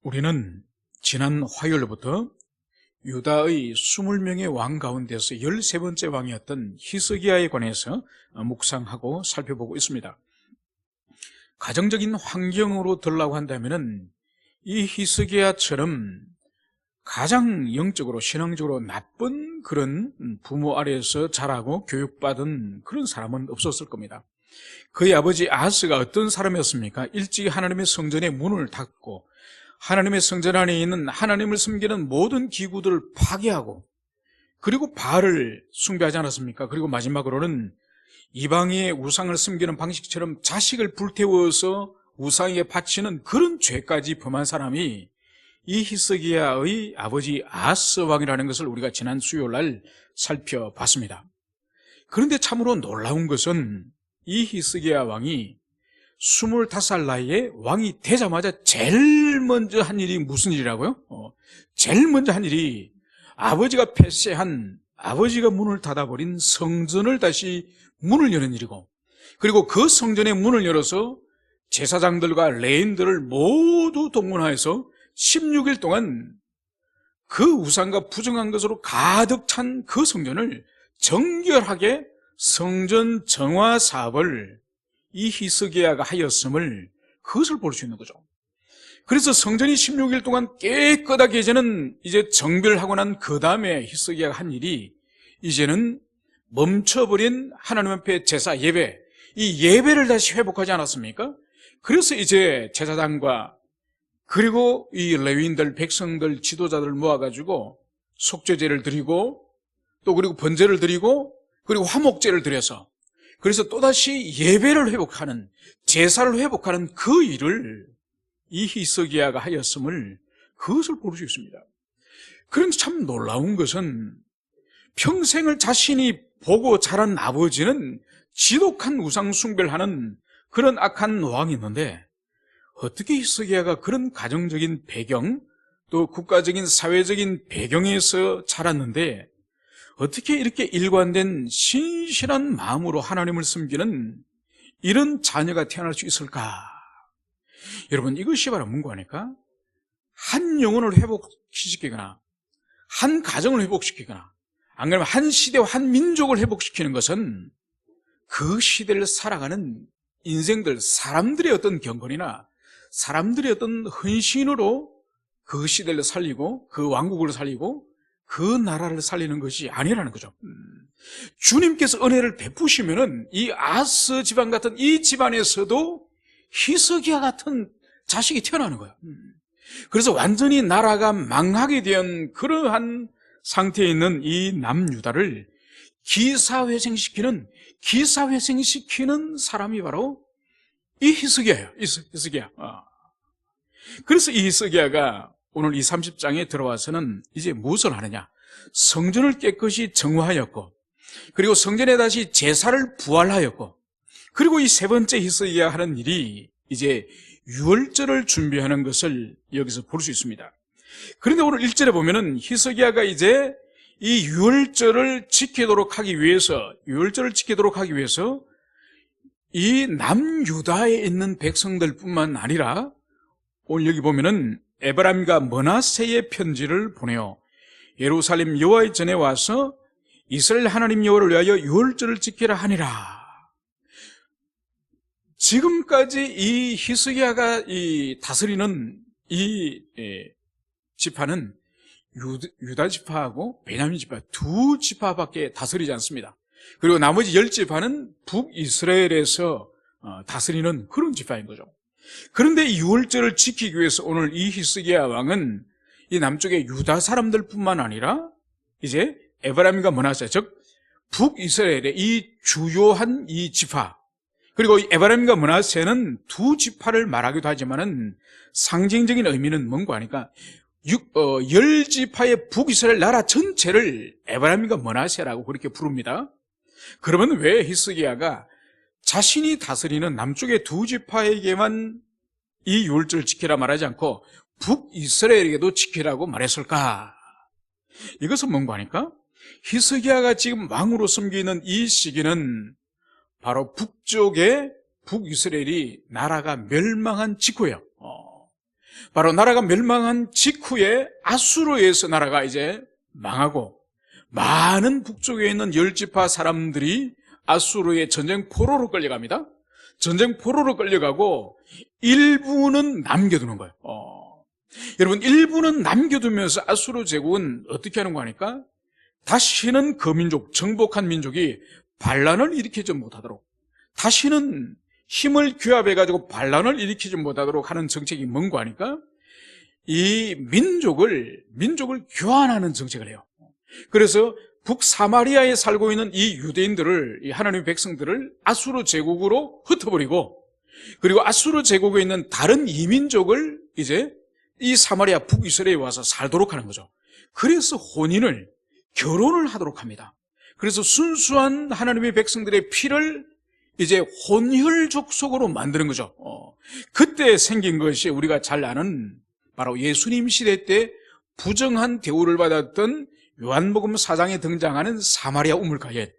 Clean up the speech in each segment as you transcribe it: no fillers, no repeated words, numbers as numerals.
우리는 지난 화요일부터 유다의 20명의 왕 가운데서 13번째 왕이었던 히스기야에 관해서 묵상하고 살펴보고 있습니다. 가정적인 환경으로 들라고 한다면 이 히스기야처럼 가장 영적으로 신앙적으로 나쁜 그런 부모 아래에서 자라고 교육받은 그런 사람은 없었을 겁니다. 그의 아버지 아하스가 어떤 사람이었습니까? 일찍 하나님의 성전의 문을 닫고 하나님의 성전 안에 있는 하나님을 섬기는 모든 기구들을 파괴하고 그리고 바알을 숭배하지 않았습니까? 그리고 마지막으로는 이방의 우상을 섬기는 방식처럼 자식을 불태워서 우상에게 바치는 그런 죄까지 범한 사람이 이 히스기야의 아버지 아하스 왕이라는 것을 우리가 지난 수요일날 살펴봤습니다. 그런데 참으로 놀라운 것은 이 히스기야 왕이 25살 나이에 왕이 되자마자 제일 먼저 한 일이 무슨 일이라고요? 제일 먼저 한 일이 아버지가 폐쇄한, 아버지가 문을 닫아버린 성전을 다시 문을 여는 일이고, 그리고 그 성전의 문을 열어서 제사장들과 레인들을 모두 동원하여서 16일 동안 그 우상과 부정한 것으로 가득 찬 그 성전을 정결하게 성전 정화 사업을 이 히스기야가 하였음을 그것을 볼 수 있는 거죠. 그래서 성전이 16일 동안 깨끗하게 이제는 이제 정결하고 난 그 다음에 히스기야가 한 일이 이제는 멈춰버린 하나님 앞에 제사 예배, 이 예배를 다시 회복하지 않았습니까? 그래서 이제 제사장과 그리고 이 레위인들, 백성들, 지도자들을 모아가지고 속죄제를 드리고 또 그리고 번제를 드리고 그리고 화목제를 드려서 그래서 또다시 예배를 회복하는, 제사를 회복하는 그 일을 이 히스기야가 하였음을 그것을 볼 수 있습니다. 그런데 참 놀라운 것은 평생을 자신이 보고 자란 아버지는 지독한 우상 숭배를 하는 그런 악한 왕이 있는데 어떻게 히스기야가 그런 가정적인 배경 또 국가적인 사회적인 배경에서 자랐는데 어떻게 이렇게 일관된 신실한 마음으로 하나님을 섬기는 이런 자녀가 태어날 수 있을까? 여러분, 이것이 바로 뭔가 아닐까? 한 영혼을 회복시키거나 한 가정을 회복시키거나 안 그러면 한 시대와 한 민족을 회복시키는 것은 그 시대를 살아가는 인생들, 사람들의 어떤 경건이나 사람들의 어떤 헌신으로 그 시대를 살리고 그 왕국을 살리고 그 나라를 살리는 것이 아니라는 거죠. 주님께서 은혜를 베푸시면은 이 아하스 집안 같은 이 집안에서도 히스기야 같은 자식이 태어나는 거예요. 그래서 완전히 나라가 망하게 된 그러한 상태에 있는 이 남유다를 기사회생시키는 사람이 바로 이 히스기야예요. 히스기야. 그래서 이 히스기야가 오늘 이 30장에 들어와서는 이제 무엇을 하느냐? 성전을 깨끗이 정화하였고 그리고 성전에 다시 제사를 부활하였고 그리고 이 세 번째 히스기야 하는 일이 이제 유월절을 준비하는 것을 여기서 볼 수 있습니다. 그런데 오늘 1절에 보면은 히스기야가 이제 이 유월절을 지키도록 하기 위해서 이 남유다에 있는 백성들뿐만 아니라 오늘 여기 보면은 에브라임과 므낫세의 편지를 보내어 예루살렘 여호와의 전에 와서 이스라엘 하나님 여호와를 위하여 유월절을 지키라 하니라. 지금까지 이 히스기야가 이 다스리는 이 지파는 유다 지파하고 베냐민 지파 두 지파밖에 다스리지 않습니다. 그리고 나머지 10지파는 북이스라엘에서 다스리는 그런 지파인 거죠. 그런데 이 유월절을 지키기 위해서 오늘 이 히스기야 왕은 이 남쪽의 유다 사람들뿐만 아니라 이제 에브라임과 므낫세, 즉 북이스라엘의 이 주요한 이 지파, 그리고 이 에브라임과 므낫세는 두 지파를 말하기도 하지만은 상징적인 의미는 뭔가 하니까 10지파의 북이스라엘 나라 전체를 에브라임과 므낫세라고 그렇게 부릅니다. 그러면 왜 히스기야가 자신이 다스리는 남쪽의 두 지파에게만 이 유월절을 지키라 말하지 않고 북이스라엘에게도 지키라고 말했을까? 이것은 뭔가 하니까 히스기야가 지금 왕으로 섬기는 이 시기는 바로 북쪽의 북이스라엘이 나라가 멸망한 직후예요. 바로 나라가 멸망한 직후에 아수르에서 나라가 이제 망하고 많은 북쪽에 있는 10지파 사람들이 아수르의 전쟁 포로로 끌려갑니다. 전쟁 포로로 끌려가고 일부는 남겨두는 거예요. 여러분, 일부는 남겨두면서 아수르 제국은 어떻게 하는 거 하니까 다시는 그 민족, 정복한 민족이 반란을 일으키지 못하도록, 다시는 힘을 규합해가지고 반란을 일으키지 못하도록 하는 정책이 뭔고 하니까 이 민족을 교환하는 정책을 해요. 그래서 북사마리아에 살고 있는 이 유대인들을, 이 하나님의 백성들을 아수르 제국으로 흩어버리고, 그리고 아수르 제국에 있는 다른 이민족을 이제 이 사마리아 북이스라엘에 와서 살도록 하는 거죠. 그래서 결혼을 하도록 합니다. 그래서 순수한 하나님의 백성들의 피를 이제 혼혈족속으로 만드는 거죠. 그때 생긴 것이 우리가 잘 아는 바로 예수님 시대 때 부정한 대우를 받았던 요한복음 4장에 등장하는 사마리아 우물가에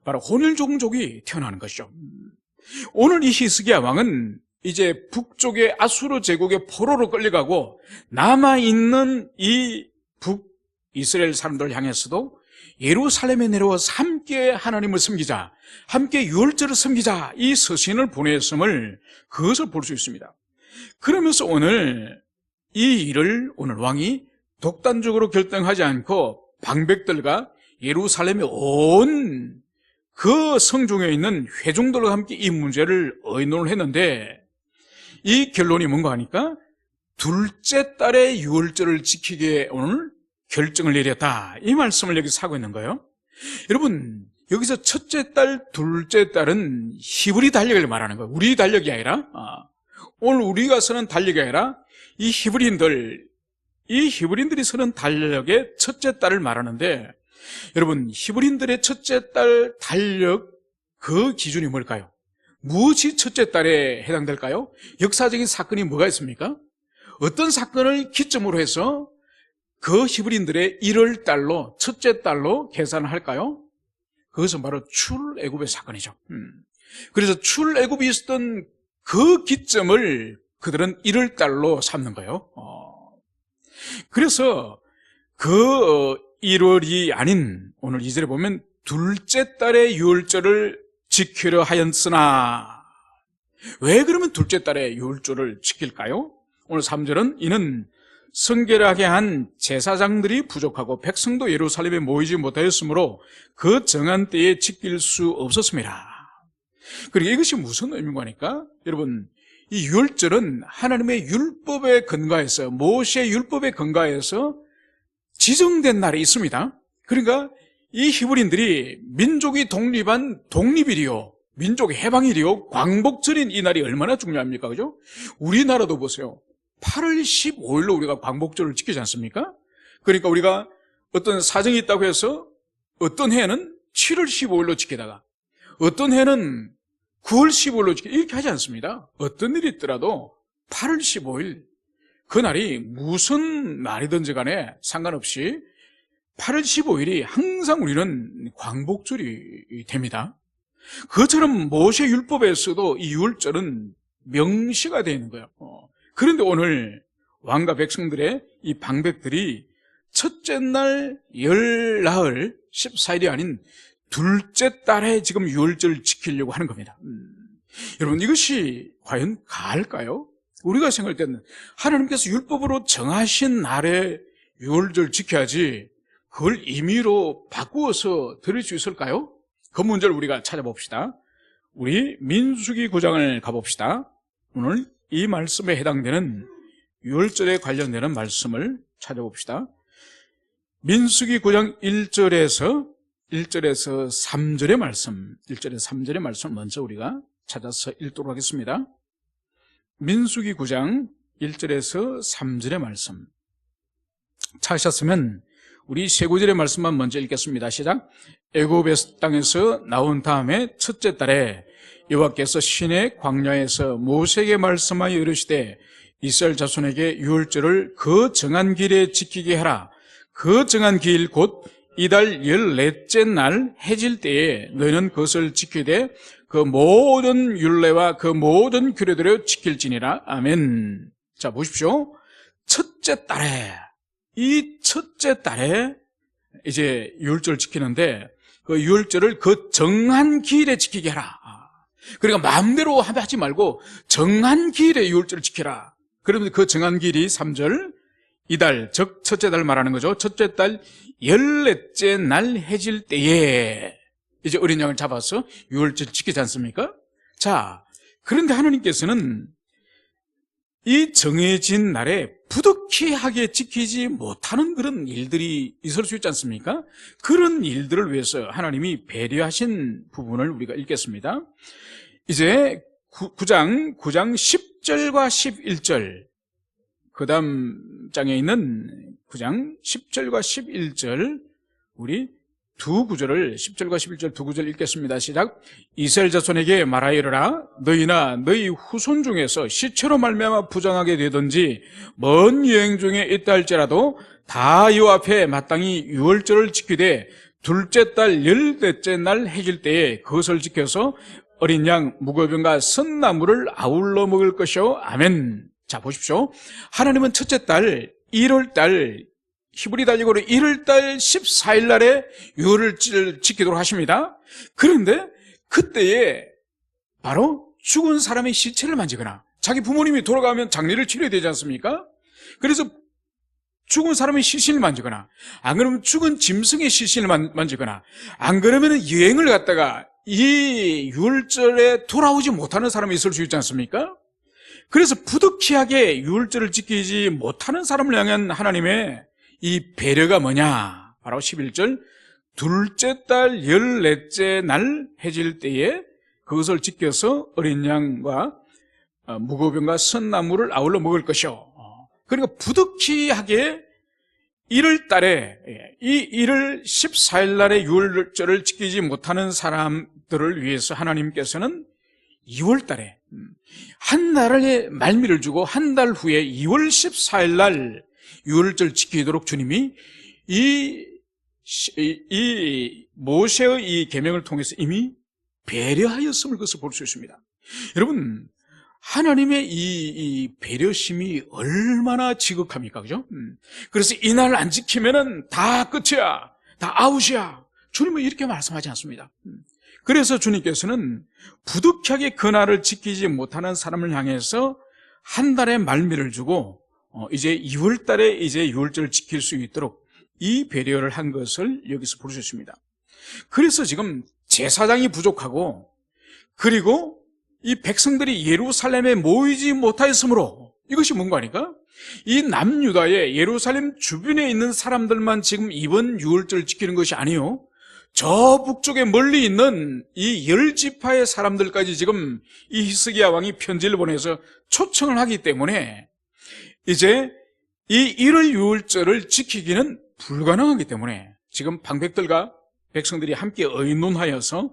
바로 혼혈종족이 태어나는 것이죠. 오늘 이 히스기야 왕은 이제 북쪽의 아수르 제국의 포로로 끌려가고 남아있는 이 북이스라엘 사람들을 향해서도 예루살렘에 내려와서 함께 하나님을 섬기자, 함께 유월절을 섬기자, 이 서신을 보냈음을 그것을 볼 수 있습니다. 그러면서 오늘 이 일을 오늘 왕이 독단적으로 결정하지 않고 방백들과 예루살렘에 온 그 성중에 있는 회중들과 함께 이 문제를 의논을 했는데, 이 결론이 뭔가 하니까 둘째 달의 유월절을 지키게 오늘 결정을 내렸다, 이 말씀을 여기서 하고 있는 거예요. 여러분, 여기서 첫째 달, 둘째 달은 히브리 달력을 말하는 거예요. 우리 달력이 아니라, 오늘 우리가 쓰는 달력이 아니라 이 히브리인들이 쓰는 달력의 첫째 달을 말하는데, 여러분, 히브리인들의 첫째 달 달력 그 기준이 뭘까요? 무엇이 첫째 달에 해당될까요? 역사적인 사건이 뭐가 있습니까? 어떤 사건을 기점으로 해서 그 히브리인들의 1월 달로, 첫째 달로 계산을 할까요? 그것은 바로 출애굽의 사건이죠. 그래서 출애굽이 있었던 그 기점을 그들은 1월 달로 삼는 거예요. 그래서 그 1월이 아닌 오늘 2절에 보면 둘째 달의 유월절을 지키려 하였으나, 왜 그러면 둘째 달의 유월절을 지킬까요? 오늘 3절은 이는 성결하게 한 제사장들이 부족하고 백성도 예루살렘에 모이지 못하였으므로 그 정한 때에 지킬 수 없었습니다. 그리고 이것이 무슨 의미인가 하니까, 여러분, 이 유월절은 하나님의 율법에 근거해서, 모세의 율법에 근거해서 지정된 날이 있습니다. 그러니까 이 히브리인들이 민족이 독립한 독립일이요, 민족의 해방일이요, 광복절인 이 날이 얼마나 중요합니까? 그죠? 우리나라도 보세요. 8월 15일로 우리가 광복절을 지키지 않습니까? 그러니까 우리가 어떤 사정이 있다고 해서 어떤 해는 7월 15일로 지키다가 어떤 해는 9월 15일로 지키다, 이렇게 하지 않습니다. 어떤 일이 있더라도 8월 15일 그날이 무슨 날이든지 간에 상관없이 8월 15일이 항상 우리는 광복절이 됩니다. 그것처럼 모세 율법에서도 이 유월절은 명시가 되어 있는 거예요. 그런데 오늘 왕과 백성들의 이 방백들이 첫째 날 열 나흘 14일이 아닌 둘째 달에 지금 유월절을 지키려고 하는 겁니다. 여러분, 이것이 과연 가할까요? 우리가 생각할 때는 하나님께서 율법으로 정하신 날에 유월절 지켜야지 그걸 임의로 바꾸어서 드릴 수 있을까요? 그 문제를 우리가 찾아봅시다. 우리 민수기 9장을 가봅시다. 오늘 이 말씀에 해당되는 유월절에 관련되는 말씀을 찾아봅시다. 민수기 9장 1절에서 3절의 말씀, 1절에서 3절의 말씀을 먼저 우리가 찾아서 읽도록 하겠습니다. 민수기 9장 1절에서 3절의 말씀 찾으셨으면 우리 세 구절의 말씀만 먼저 읽겠습니다. 시작. 애굽의 땅에서 나온 다음에 첫째 달에 여호와께서 시내 광야에서 모세에게 말씀하여 이르시되 이스라엘 자손에게 유월절을 그 정한 길에 지키게 하라. 그 정한 길 곧 이달 14째 날 해질 때에 너희는 그것을 지키되 그 모든 율례와 그 모든 규례대로 지킬지니라. 아멘. 자, 보십시오. 첫째 달에, 이 첫째 달에 이제 유월절을 지키는데 그 유월절을 그 정한 기일에 지키게 하라. 그러니까 마음대로 하지 말고 정한 기일에 유월절을 지켜라. 그러면 그 정한 기일이 3절, 이달, 즉 첫째 달 말하는 거죠. 첫째 달 14째 날 해질 때에 이제 어린 양을 잡아서 유월절 지키지 않습니까? 자, 그런데 하나님께서는 이 정해진 날에 부득이하게 지키지 못하는 그런 일들이 있을 수 있지 않습니까? 그런 일들을 위해서 하나님이 배려하신 부분을 우리가 읽겠습니다. 이제 9장 10절과 11절, 그 다음 장에 있는 9장 10절과 11절, 우리 두 구절을 10절과 11절 두 구절 읽겠습니다. 시작. 이스라엘 자손에게 말하여라. 너희나 너희 후손 중에서 시체로 말미암아 부정하게 되든지 먼 여행 중에 있다 할지라도 다 여호와 앞에 마땅히 유월절을 지키되 둘째 달 14째 날 해질 때에 그것을 지켜서 어린 양 무교병과 선나무를 아울러 먹을 것이요. 아멘. 자, 보십시오. 하나님은 첫째 달 1월달 히브리 달력으로 1월달 14일 날에 유월절을 지키도록 하십니다. 그런데 그때에 바로 죽은 사람의 시체를 만지거나 자기 부모님이 돌아가면 장례를 치러야 되지 않습니까? 그래서 죽은 사람의 시신을 만지거나 안 그러면 죽은 짐승의 시신을 만지거나 안 그러면 여행을 갔다가 이 유월절에 돌아오지 못하는 사람이 있을 수 있지 않습니까? 그래서 부득이하게 유월절을 지키지 못하는 사람을 향한 하나님의 이 배려가 뭐냐? 바로 11절 둘째 달 14째 날 해질 때에 그것을 지켜서 어린 양과 무교병과 선나무를 아울러 먹을 것이요. 그러니까 부득이하게 1월 달에 이 1월 14일 날에 유월절을 지키지 못하는 사람들을 위해서 하나님께서는 2월 달에 한 달의 말미를 주고 한 달 후에 2월 14일 날 유월절 지키도록 주님이 이 모세의 이 계명을 통해서 이미 배려하였음을 그것을 볼 수 있습니다. 여러분, 하나님의 이 배려심이 얼마나 지극합니까? 그죠? 그래서 이날 안 지키면은 다 끝이야. 다 아웃이야. 주님은 이렇게 말씀하지 않습니다. 그래서 주님께서는 부득이하게 그날을 지키지 못하는 사람을 향해서 한 달의 말미를 주고 이제 2월 달에 이제 유월절을 지킬 수 있도록 이 배려를 한 것을 여기서 볼 수 있습니다. 그래서 지금 제사장이 부족하고 그리고 이 백성들이 예루살렘에 모이지 못하였으므로 이것이 뭔가 하니까 이 남유다의 예루살렘 주변에 있는 사람들만 지금 이번 유월절을 지키는 것이 아니요, 저 북쪽에 멀리 있는 이 10지파의 사람들까지 지금 이 히스기야 왕이 편지를 보내서 초청을 하기 때문에 이제 이 1월 유월절을 지키기는 불가능하기 때문에 지금 방백들과 백성들이 함께 의논하여서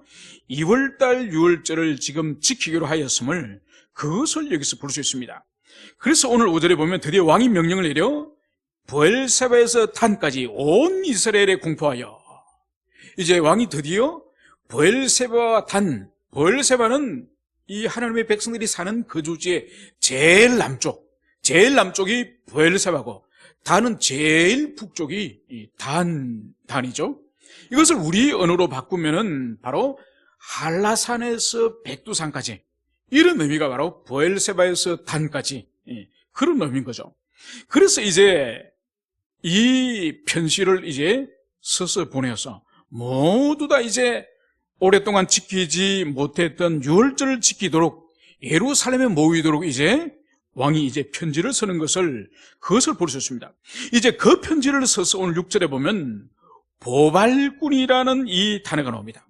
2월달 유월절을 지금 지키기로 하였음을 그것을 여기서 볼 수 있습니다. 그래서 오늘 5절에 보면 드디어 왕이 명령을 내려 브엘세바에서 단까지 온 이스라엘에 공포하여, 이제 왕이 드디어 브엘세바와 단, 브엘세바는 이 하나님의 백성들이 사는 거주지의 제일 남쪽이 브엘세바고 단은 제일 북쪽이 단이죠. 이것을 우리 언어로 바꾸면은 바로 한라산에서 백두산까지, 이런 의미가 바로 브엘세바에서 단까지 그런 의미인 거죠. 그래서 이제 이 편지를 이제 써서 보내서 모두 다 이제 오랫동안 지키지 못했던 유월절을 지키도록 예루살렘에 모이도록 이제 왕이 이제 편지를 쓰는 것을 그것을 볼 수 있습니다. 이제 그 편지를 써서 오늘 6절에 보면 보발꾼이라는 이 단어가 나옵니다.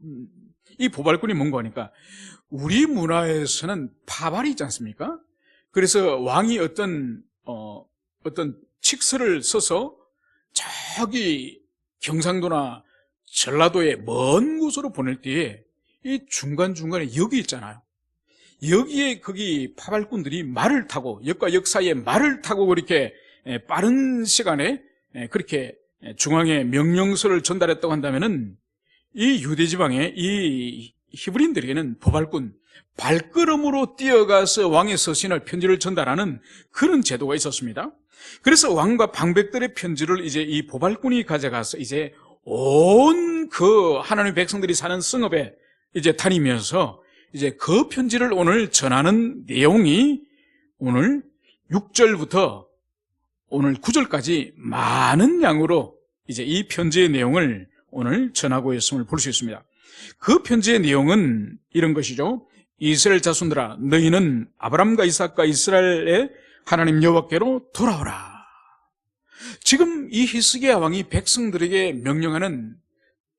이 보발꾼이 뭔가 하니까 우리 문화에서는 파발이 있지 않습니까? 그래서 왕이 어떤 칙서를 써서 저기 경상도나 전라도의 먼 곳으로 보낼 때에 이 중간중간에 역이 있잖아요. 여기에 거기 파발꾼들이 말을 타고 역과 역 사이에 말을 타고 그렇게 빠른 시간에 그렇게 중앙에 명령서를 전달했다고 한다면은 이 유대 지방에 이 히브리인들에게는 보발꾼, 발걸음으로 뛰어가서 왕의 서신을 편지를 전달하는 그런 제도가 있었습니다. 그래서 왕과 방백들의 편지를 이제 이 보발꾼이 가져가서 이제 온 그 하나님의 백성들이 사는 성읍에 이제 다니면서 이제 그 편지를 오늘 전하는 내용이 오늘 6절부터 오늘 9절까지 많은 양으로 이제 이 편지의 내용을 오늘 전하고 있음을 볼 수 있습니다. 그 편지의 내용은 이런 것이죠. 이스라엘 자손들아, 너희는 아브람과 이삭과 이스라엘의 하나님 여호와께로 돌아오라. 지금 이 히스기야 왕이 백성들에게 명령하는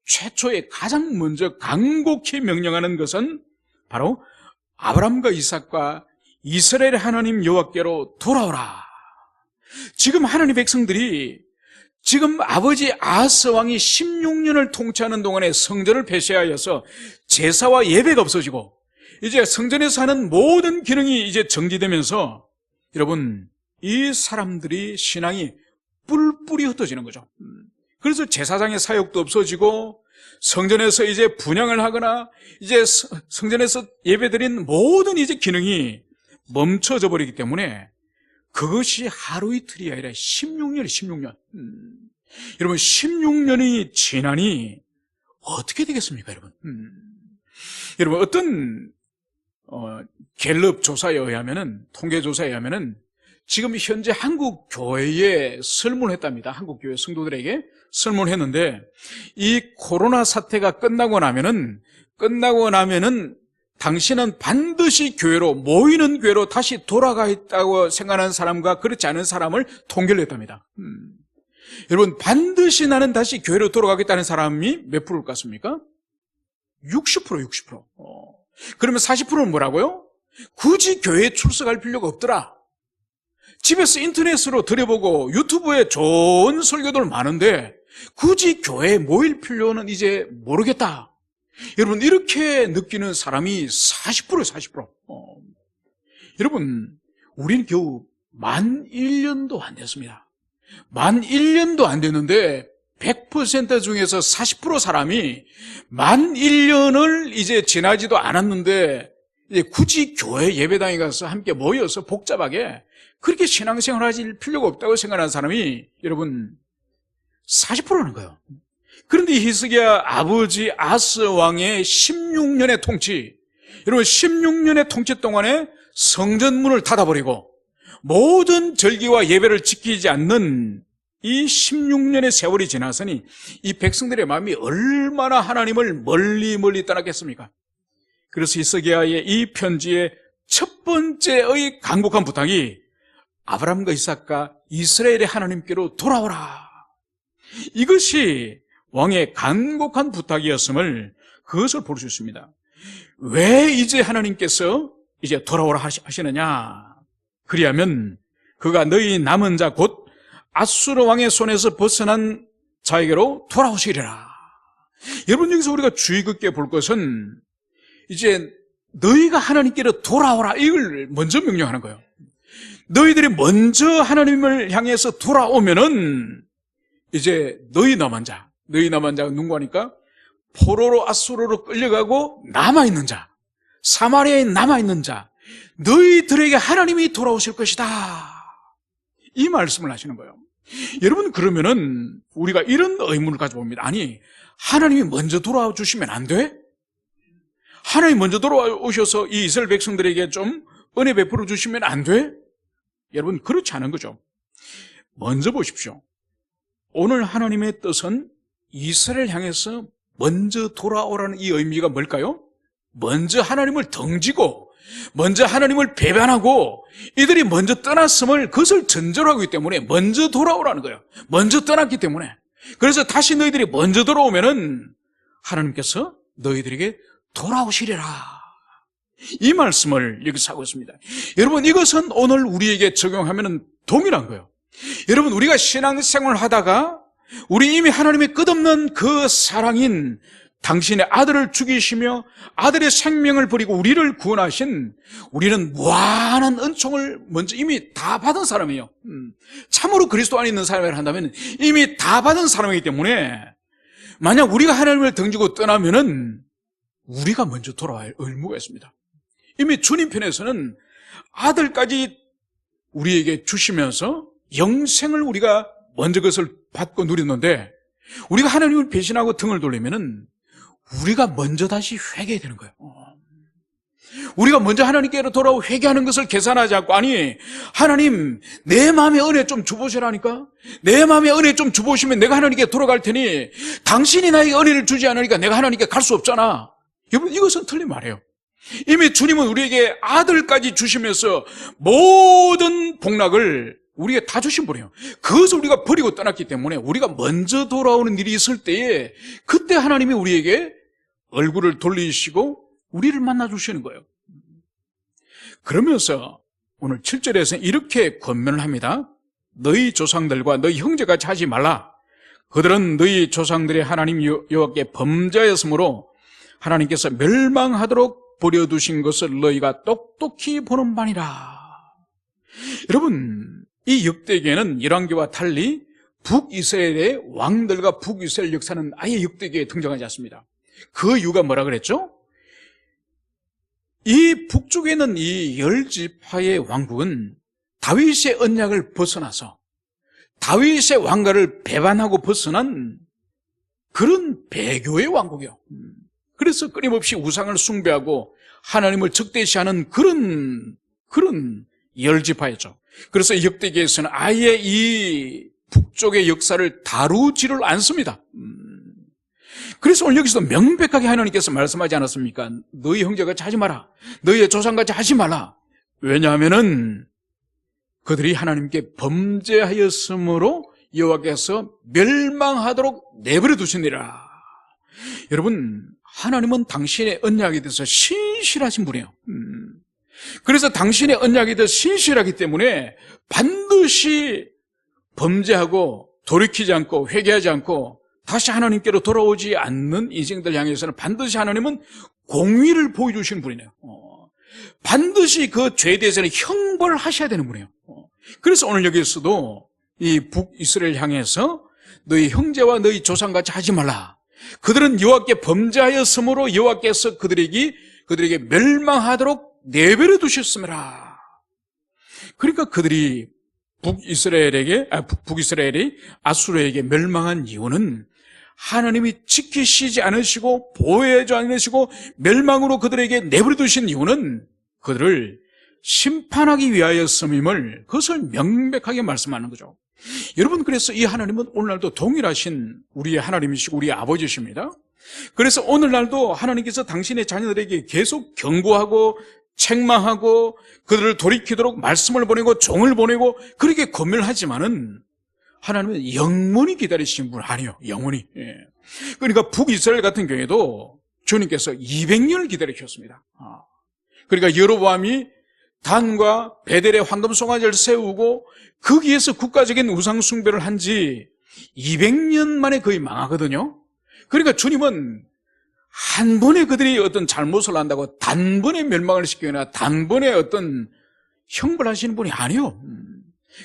최초의 가장 먼저 간곡히 명령하는 것은 바로 아브람과 이삭과 이스라엘의 하나님 여호와께로 돌아오라. 지금 하나님 백성들이 지금 아버지 아하스 왕이 16년을 통치하는 동안에 성전을 폐쇄하여서 제사와 예배가 없어지고 이제 성전에서 하는 모든 기능이 이제 정지되면서 여러분, 이 사람들이 신앙이 뿔뿔이 흩어지는 거죠. 그래서 제사장의 사역도 없어지고 성전에서 이제 분향을 하거나 이제 성전에서 예배드린 모든 이제 기능이 멈춰져 버리기 때문에 그것이 하루 이틀이 아니라 16년. 여러분, 16년이 지나니 어떻게 되겠습니까, 여러분? 여러분, 어떤 갤럽 조사에 의하면은, 통계 조사에 의하면은 지금 현재 한국 교회에 설문했답니다. 한국 교회 성도들에게 설문했는데 이 코로나 사태가 끝나고 나면은 당신은 반드시 교회로, 모이는 교회로 다시 돌아가 있다고 생각하는 사람과 그렇지 않은 사람을 통계를 했답니다. 여러분, 반드시 나는 다시 교회로 돌아가겠다는 사람이 몇 프로일 것 같습니까? 60%. 그러면 40%는 뭐라고요? 굳이 교회에 출석할 필요가 없더라. 집에서 인터넷으로 들여보고 유튜브에 좋은 설교들 많은데 굳이 교회에 모일 필요는 이제 모르겠다. 여러분, 이렇게 느끼는 사람이 40%. 여러분, 우리는 겨우 만 1년도 안 됐습니다. 만 1년도 안 됐는데 100% 중에서 40% 사람이 만 1년을 이제 지나지도 않았는데 이제 굳이 교회 예배당에 가서 함께 모여서 복잡하게 그렇게 신앙생활 하실 필요가 없다고 생각하는 사람이 여러분 40%라는 거예요. 그런데 히스기야 아버지 아스 왕의 16년의 통치, 여러분 16년의 통치 동안에 성전문을 닫아버리고 모든 절기와 예배를 지키지 않는 이 16년의 세월이 지나서니 이 백성들의 마음이 얼마나 하나님을 멀리 떠났겠습니까? 그래서 히스기야의 이 편지의 첫 번째의 간곡한 부탁이 아브람과 이삭과 이스라엘의 하나님께로 돌아오라. 이것이 왕의 간곡한 부탁이었음을 그것을 볼 수 있습니다. 왜 이제 하나님께서 이제 돌아오라 하시느냐? 그리하면 그가 너희 남은 자 곧 아수르 왕의 손에서 벗어난 자에게로 돌아오시리라. 여러분, 여기서 우리가 주의 깊게 볼 것은 이제 너희가 하나님께로 돌아오라, 이걸 먼저 명령하는 거예요. 너희들이 먼저 하나님을 향해서 돌아오면은 이제 너희 남은 자가 누구니까 포로로 아수르로 끌려가고 남아있는 자, 사마리아에 남아있는 자, 너희들에게 하나님이 돌아오실 것이다, 이 말씀을 하시는 거예요. 여러분, 그러면은 우리가 이런 의문을 가져봅니다. 아니, 하나님이 먼저 돌아와 주시면 안 돼? 하나님이 먼저 돌아오셔서 이 이스라엘 백성들에게 좀 은혜 베풀어 주시면 안 돼? 여러분, 그렇지 않은 거죠. 먼저 보십시오. 오늘 하나님의 뜻은 이스라엘 향해서 먼저 돌아오라는 이 의미가 뭘까요? 먼저 하나님을 덩지고 먼저 하나님을 배반하고 이들이 먼저 떠났음을, 그것을 전제로 하기 때문에 먼저 돌아오라는 거예요. 먼저 떠났기 때문에. 그래서 다시 너희들이 먼저 돌아오면은 하나님께서 너희들에게 돌아오시리라, 이 말씀을 여기서 하고 있습니다. 여러분, 이것은 오늘 우리에게 적용하면 동일한 거예요. 여러분, 우리가 신앙생활을 하다가 우리 이미 하나님의 끝없는 그 사랑인 당신의 아들을 죽이시며 아들의 생명을 버리고 우리를 구원하신, 우리는 무한한 은총을 먼저 이미 다 받은 사람이에요. 참으로 그리스도 안에 있는 사람이라 한다면 이미 다 받은 사람이기 때문에 만약 우리가 하나님을 덩지고 떠나면은 우리가 먼저 돌아와야 할 의무가 있습니다. 이미 주님 편에서는 아들까지 우리에게 주시면서 영생을 우리가 먼저 그것을 받고 누렸는데, 우리가 하나님을 배신하고 등을 돌리면은 우리가 먼저 다시 회개해야 되는 거예요. 우리가 먼저 하나님께로 돌아오고 회개하는 것을 계산하지 않고, 아니 하나님 내 마음에 은혜 좀 주보시라니까, 내 마음에 은혜 좀 주보시면 내가 하나님께 돌아갈 테니, 당신이 나에게 은혜를 주지 않으니까 내가 하나님께 갈 수 없잖아. 여러분, 이것은 틀린 말이에요. 이미 주님은 우리에게 아들까지 주시면서 모든 복락을 우리에게 다 주신 분이에요. 그것을 우리가 버리고 떠났기 때문에 우리가 먼저 돌아오는 일이 있을 때에, 그때 하나님이 우리에게 얼굴을 돌리시고 우리를 만나주시는 거예요. 그러면서 오늘 7절에서 이렇게 권면을 합니다. 너희 조상들과 너희 형제같이 하지 말라. 그들은 너희 조상들의 하나님 여호와께 범죄하였으므로 하나님께서 멸망하도록 버려두신 것을 너희가 똑똑히 보는 바니라. 여러분, 이 역대기에는 열왕기와 달리 북이스라엘의 왕들과 북이스라엘 역사는 아예 역대기에 등장하지 않습니다. 그 이유가 뭐라 그랬죠? 이 북쪽에 있는 이 10지파의 왕국은 다윗의 언약을 벗어나서 다윗의 왕가를 배반하고 벗어난 그런 배교의 왕국이요. 그래서 끊임없이 우상을 숭배하고 하나님을 적대시하는 그런 10지파였죠. 그래서 역대기에서는 아예 이 북쪽의 역사를 다루지를 않습니다. 그래서 오늘 여기서도 명백하게 하나님께서 말씀하지 않았습니까? 너희 형제같이 하지 마라, 너희의 조상같이 하지 말라. 왜냐하면은 그들이 하나님께 범죄하였으므로 여호와께서 멸망하도록 내버려 두시니라. 여러분, 하나님은 당신의 언약에 대해서 신실하신 분이에요. 그래서 당신의 언약에 대해서 신실하기 때문에 반드시 범죄하고 돌이키지 않고 회개하지 않고 다시 하나님께로 돌아오지 않는 인생들 향해서는 반드시 하나님은 공의를 보여주시는 분이네요. 반드시 그 죄에 대해서는 형벌을 하셔야 되는 분이에요. 그래서 오늘 여기에서도 이 북이스라엘 향해서 너희 형제와 너희 조상같이 하지 말라. 그들은 여호와께 범죄하였으므로 여호와께서 그들에게 멸망하도록 내버려 두셨음이라. 그러니까 그들이 북이스라엘이 아수르에게 멸망한 이유는 하나님이 지키시지 않으시고 보호하지 않으시고 멸망으로 그들에게 내버려 두신 이유는 그들을 심판하기 위하였음임을, 그것을 명백하게 말씀하는 거죠. 여러분, 그래서 이 하나님은 오늘날도 동일하신 우리의 하나님이시고 우리의 아버지십니다. 그래서 오늘날도 하나님께서 당신의 자녀들에게 계속 경고하고 책망하고 그들을 돌이키도록 말씀을 보내고 종을 보내고 그렇게 권면하지만은 하나님은 영원히 기다리시는 분 아니에요. 영원히. 그러니까 북이스라엘 같은 경우에도 주님께서 200년을 기다리셨습니다. 그러니까 여로보암이 단과 베델의 황금송아지를 세우고 거기에서 국가적인 우상 숭배를 한 지 200년 만에 거의 망하거든요. 그러니까 주님은 한 번에 그들이 어떤 잘못을 한다고 단번에 멸망을 시키거나 단번에 어떤 형벌하시는 분이 아니에요.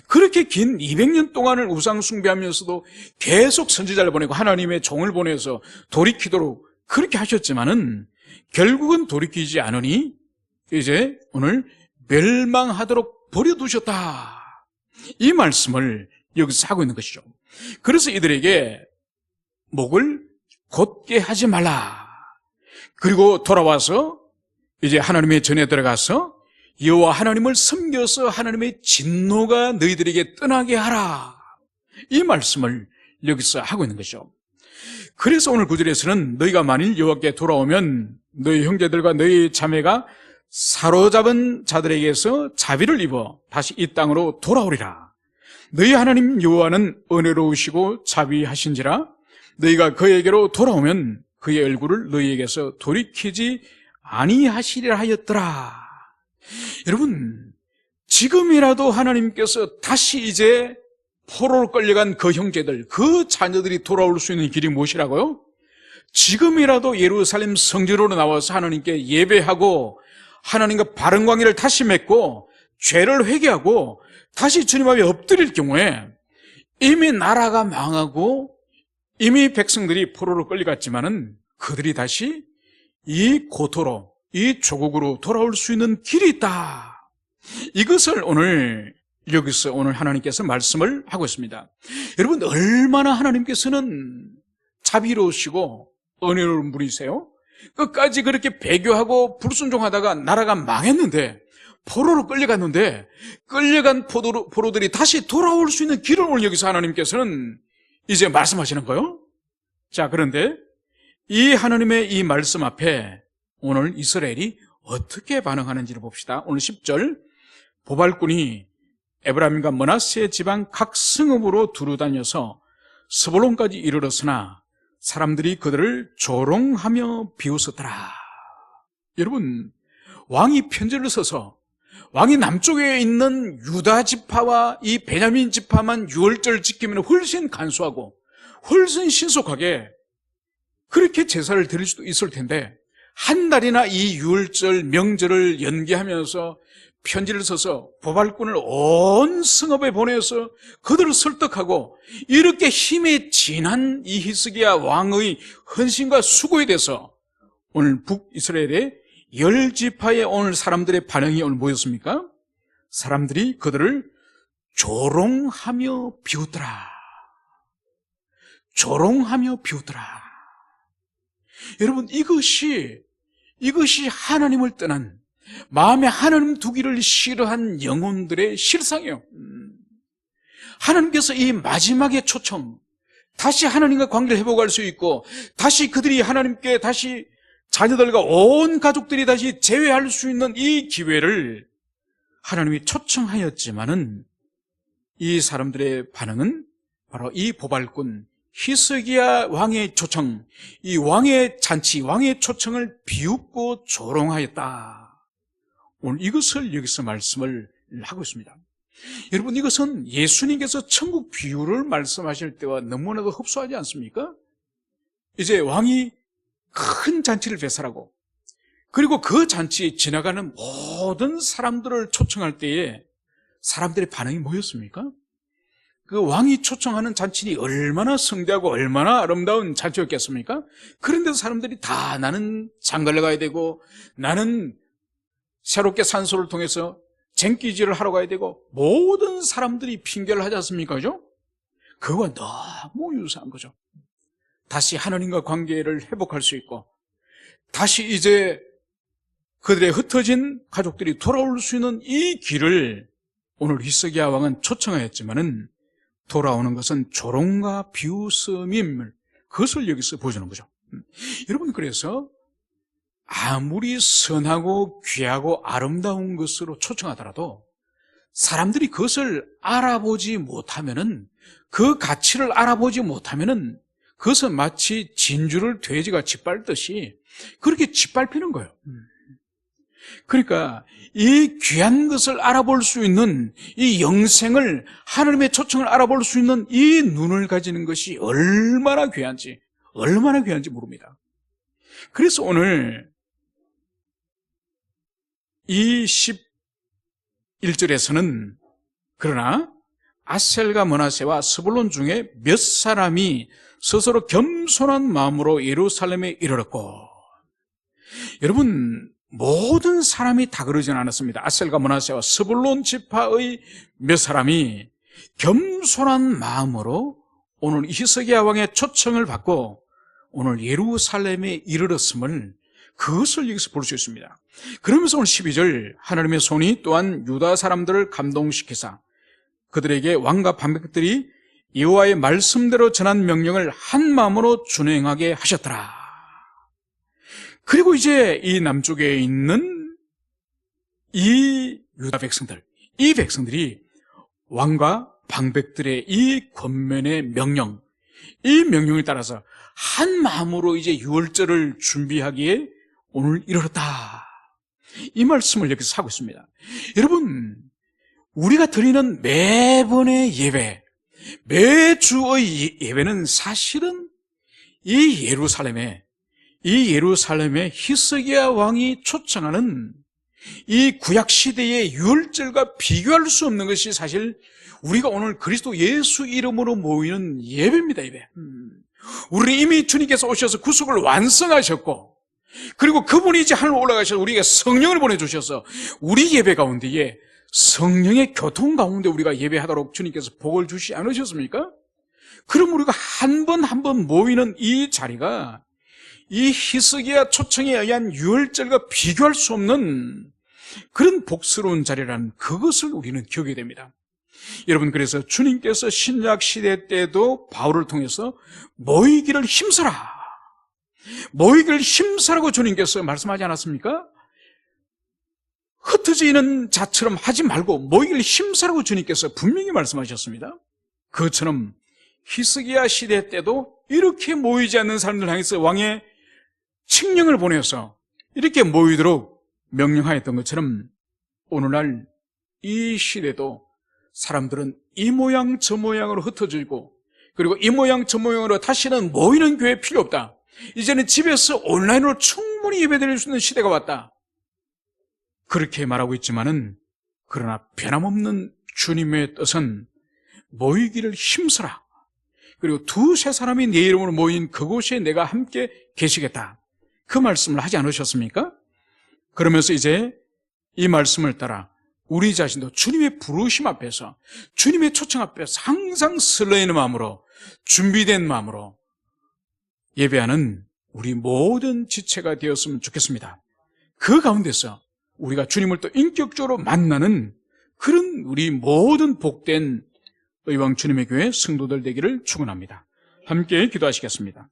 그렇게 긴 200년 동안을 우상 숭배하면서도 계속 선지자를 보내고 하나님의 종을 보내서 돌이키도록 그렇게 하셨지만은 결국은 돌이키지 않으니 이제 오늘 멸망하도록 버려두셨다. 이 말씀을 여기서 하고 있는 것이죠. 그래서 이들에게 목을 곧게 하지 말라. 그리고 돌아와서 이제 하나님의 전에 들어가서 여호와 하나님을 섬겨서 하나님의 진노가 너희들에게 떠나게 하라. 이 말씀을 여기서 하고 있는 것이죠. 그래서 오늘 9절에서는 너희가 만일 여호와께 돌아오면 너희 형제들과 너희 자매가 사로잡은 자들에게서 자비를 입어 다시 이 땅으로 돌아오리라. 너희 하나님 여호와는 은혜로우시고 자비하신지라. 너희가 그에게로 돌아오면 그의 얼굴을 너희에게서 돌이키지 아니하시리라 하였더라. 여러분, 지금이라도 하나님께서 다시 이제 포로로 끌려간 그 형제들, 그 자녀들이 돌아올 수 있는 길이 무엇이라고요? 지금이라도 예루살렘 성전으로 나와서 하나님께 예배하고 하나님과 바른 관계를 다시 맺고 죄를 회개하고 다시 주님 앞에 엎드릴 경우에 이미 나라가 망하고 이미 백성들이 포로로 끌려갔지만은 그들이 다시 이 고토로, 이 조국으로 돌아올 수 있는 길이 있다. 이것을 오늘 여기서 오늘 하나님께서 말씀을 하고 있습니다. 여러분, 얼마나 하나님께서는 자비로우시고 은혜로운 분이세요? 끝까지 그렇게 배교하고 불순종하다가 나라가 망했는데, 포로로 끌려갔는데, 끌려간 포로들이 다시 돌아올 수 있는 길을 오늘 여기서 하나님께서는 이제 말씀하시는 거예요. 자, 그런데 이 하나님의 이 말씀 앞에 오늘 이스라엘이 어떻게 반응하는지를 봅시다. 오늘 10절, 보발꾼이 에브라임과 므낫세 지방 각 성읍으로 두루다녀서 스불론까지 이르렀으나 사람들이 그들을 조롱하며 비웃었더라. 여러분, 왕이 편지를 써서 왕이 남쪽에 있는 유다 지파와 이 베냐민 지파만 유월절 지키면 훨씬 간소하고 훨씬 신속하게 그렇게 제사를 드릴 수도 있을 텐데, 한 달이나 이 유월절 명절을 연기하면서 편지를 써서 보발꾼을 온 성읍에 보내서 그들을 설득하고, 이렇게 힘에 진한 이 히스기야 왕의 헌신과 수고에 대해서 오늘 북이스라엘의 10지파의 오늘 사람들의 반응이 오늘 뭐였습니까? 사람들이 그들을 조롱하며 비웃더라. 조롱하며 비웃더라. 여러분, 이것이 하나님을 떠난, 마음에 하나님 두기를 싫어한 영혼들의 실상이에요. 하나님께서 이 마지막의 초청, 다시 하나님과 관계를 회복할 수 있고, 다시 그들이 하나님께 다시 자녀들과 온 가족들이 다시 재회할 수 있는 이 기회를 하나님이 초청하였지만은, 이 사람들의 반응은 바로 이 보발꾼 히스기야 왕의 초청, 이 왕의 잔치, 왕의 초청을 비웃고 조롱하였다. 오늘 이것을 여기서 말씀을 하고 있습니다. 여러분, 이것은 예수님께서 천국 비유를 말씀하실 때와 너무나도 흡사하지 않습니까? 이제 왕이 큰 잔치를 배설하고, 그리고 그 잔치에 지나가는 모든 사람들을 초청할 때에 사람들의 반응이 뭐였습니까? 그 왕이 초청하는 잔치니 얼마나 성대하고 얼마나 아름다운 잔치였겠습니까? 그런데도 사람들이 다 나는 장가를 가야 되고, 나는 새롭게 산소를 통해서 쟁기질을 하러 가야 되고, 모든 사람들이 핑계를 하지 않습니까? 그죠? 그거와 너무 유사한 거죠. 다시 하나님과 관계를 회복할 수 있고, 다시 이제 그들의 흩어진 가족들이 돌아올 수 있는 이 길을 오늘 히스기야 왕은 초청하였지만은, 돌아오는 것은 조롱과 비웃음임을, 그것을 여기서 보여주는 거죠. 여러분, 그래서 아무리 선하고 귀하고 아름다운 것으로 초청하더라도 사람들이 그것을 알아보지 못하면은, 그 가치를 알아보지 못하면은 그것은 마치 진주를 돼지가 짓밟듯이 그렇게 짓밟히는 거예요. 그러니까 이 귀한 것을 알아볼 수 있는, 이 영생을, 하나님의 초청을 알아볼 수 있는 이 눈을 가지는 것이 얼마나 귀한지 모릅니다. 그래서 오늘 이 11절에서는 그러나 아셀과 므낫세와 스불론 중에 몇 사람이 스스로 겸손한 마음으로 예루살렘에 이르렀고, 여러분, 모든 사람이 다 그러지는 않았습니다. 아셀과 므낫세와 스불론 지파의 몇 사람이 겸손한 마음으로 오늘 히스기야 왕의 초청을 받고 오늘 예루살렘에 이르렀음을, 그것을 여기서 볼 수 있습니다. 그러면서 오늘 12절, 하나님의 손이 또한 유다 사람들을 감동시키사 그들에게 왕과 반백들이 여호와의 말씀대로 전한 명령을 한 마음으로 준행하게 하셨더라. 그리고 이제 이 남쪽에 있는 이 유다 백성들, 이 백성들이 왕과 방백들의 이 권면의 명령, 이 명령에 따라서 한 마음으로 이제 유월절을 준비하기에 오늘 이르렀다. 이 말씀을 여기서 하고 있습니다. 여러분, 우리가 드리는 매번의 예배, 매주의 예배는 사실은 이 예루살렘에 히스기야 왕이 초청하는 이 구약시대의 유월절과 비교할 수 없는 것이 사실 우리가 오늘 그리스도 예수 이름으로 모이는 예배입니다. 예배. 우리 이미 주님께서 오셔서 구속을 완성하셨고, 그리고 그분이 이제 하늘로 올라가셔서 우리에게 성령을 보내주셔서 우리 예배 가운데에 성령의 교통 가운데 우리가 예배하도록 주님께서 복을 주시지 않으셨습니까? 그럼 우리가 한 번 한 번 모이는 이 자리가 이 히스기야 초청에 의한 유월절과 비교할 수 없는 그런 복스러운 자리라는 그것을 우리는 기억해야 됩니다. 여러분, 그래서 주님께서 신약 시대 때도 바울을 통해서 모이기를 힘써라, 모이기를 힘쓰라고 주님께서 말씀하지 않았습니까? 흩어져 있는 자처럼 하지 말고 모이기를 힘쓰라고 주님께서 분명히 말씀하셨습니다. 그것처럼 히스기야 시대 때도 이렇게 모이지 않는 사람들 향해서 왕의 칙령을 보내서 이렇게 모이도록 명령하였던 것처럼 오늘날 이 시대도 사람들은 이 모양 저 모양으로 흩어져 있고, 그리고 이 모양 저 모양으로 다시는 모이는 교회 필요 없다, 이제는 집에서 온라인으로 충분히 예배드릴 수 있는 시대가 왔다, 그렇게 말하고 있지만은, 그러나 변함없는 주님의 뜻은 모이기를 힘쓰라, 그리고 두세 사람이 내 이름으로 모인 그곳에 내가 함께 계시겠다, 그 말씀을 하지 않으셨습니까? 그러면서 이제 이 말씀을 따라 우리 자신도 주님의 부르심 앞에서, 주님의 초청 앞에서 항상 설레이는 마음으로, 준비된 마음으로 예배하는 우리 모든 지체가 되었으면 좋겠습니다. 그 가운데서 우리가 주님을 또 인격적으로 만나는 그런 우리 모든 복된 의왕 주님의 교회 성도들 되기를 축원합니다. 함께 기도하시겠습니다.